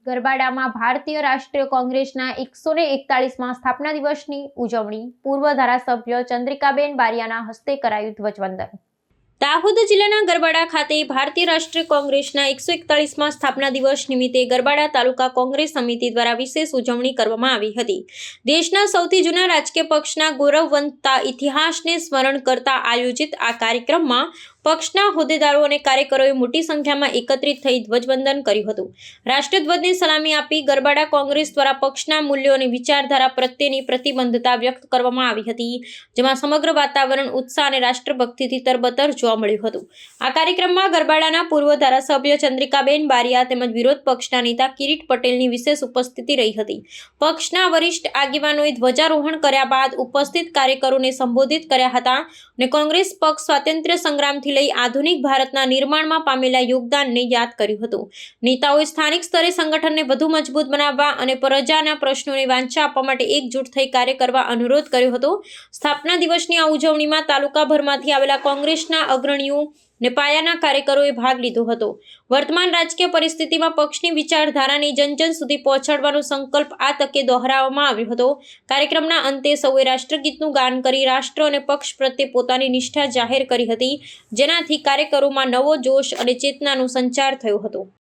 ગરબાડામાં ભારતીય રાષ્ટ્રીય કોંગ્રેસના 141માં સ્થાપના દિવસની ઉજવણી પૂર્વ ધારાસભ્ય ચંદ્રિકાબેન બારિયાના હસ્તે કરાયું ધ્વજવંદન। દાહોદ જિલ્લાના ગરબાડા ખાતે ભારતીય રાષ્ટ્રીય કોંગ્રેસના 141માં સ્થાપના દિવસ નિમિત્તે ગરબાડા તાલુકા કોંગ્રેસ સમિતિ દ્વારા વિશેષ ઉજવણી કરવામાં આવી હતી। દેશના સૌથી જૂના રાજકીય પક્ષના ગૌરવવંતા ઇતિહાસને સ્મરણ કરતા આયોજિત આ કાર્યક્રમમાં પક્ષના હોદ્દેદારો અને કાર્યકરોએ મોટી સંખ્યામાં એકત્રિત થઈ ધ્વજવંદન કર્યું હતું। રાષ્ટ્રધ્વજને સલામી આપી ગરબાડા કોંગ્રેસ દ્વારા પક્ષના મૂલ્યો અને વિચારધારા પ્રત્યેની પ્રતિબદ્ધતા વ્યક્ત કરવામાં આવી હતી, જેમાં સમગ્ર વાતાવરણ ઉત્સાહ અને રાષ્ટ્રભક્તિથી તરબતર જોવા મળ્યું હતું। આ કાર્યક્રમમાં ગરબાડાના પૂર્વ ધારાસભ્ય ચંદ્રિકાબેન બારિયા તેમજ વિરોધ પક્ષના નેતા કિરીટ પટેલની વિશેષ ઉપસ્થિતિ રહી હતી। પક્ષના વરિષ્ઠ આગેવાનોએ ધ્વજારોહણ કર્યા બાદ ઉપસ્થિત કાર્યકરોને સંબોધિત કર્યા હતા અને કોંગ્રેસ પક્ષ સ્વાતંત્ર્ય સંગ્રામથી લઈ આધુનિક ભારતના નિર્માણમાં પામેલા યોગદાનને યાદ કર્યું હતું। નેતાઓએ સ્થાનિક સ્તરે સંગઠનને વધુ મજબૂત બનાવવા અને પ્રજાના પ્રશ્નોને વાંચા આપવા માટે એકજૂટ થઈ કાર્ય કરવા અનુરોધ કર્યો હતો। સ્થાપના દિવસની આ ઉજવણીમાં તાલુકાભરમાંથી આવેલા કોંગ્રેસના અગ્રણીઓ ને પાયાના કાર્યકરોએ ભાગ લીધો હતો। વર્તમાન રાજકીય પરિસ્થિતિમાં પક્ષની વિચારધારાને જન સુધી પહોંચાડવાનો સંકલ્પ આ તકે દોહરાવવામાં આવ્યો હતો। કાર્યક્રમના અંતે સૌએ રાષ્ટ્રગીતનું ગાન કરી રાષ્ટ્ર અને પક્ષ પ્રત્યે પોતાની નિષ્ઠા જાહેર કરી હતી, જેનાથી કાર્યકરોમાં નવો જોશ અને ચેતનાનો સંચાર થયો હતો।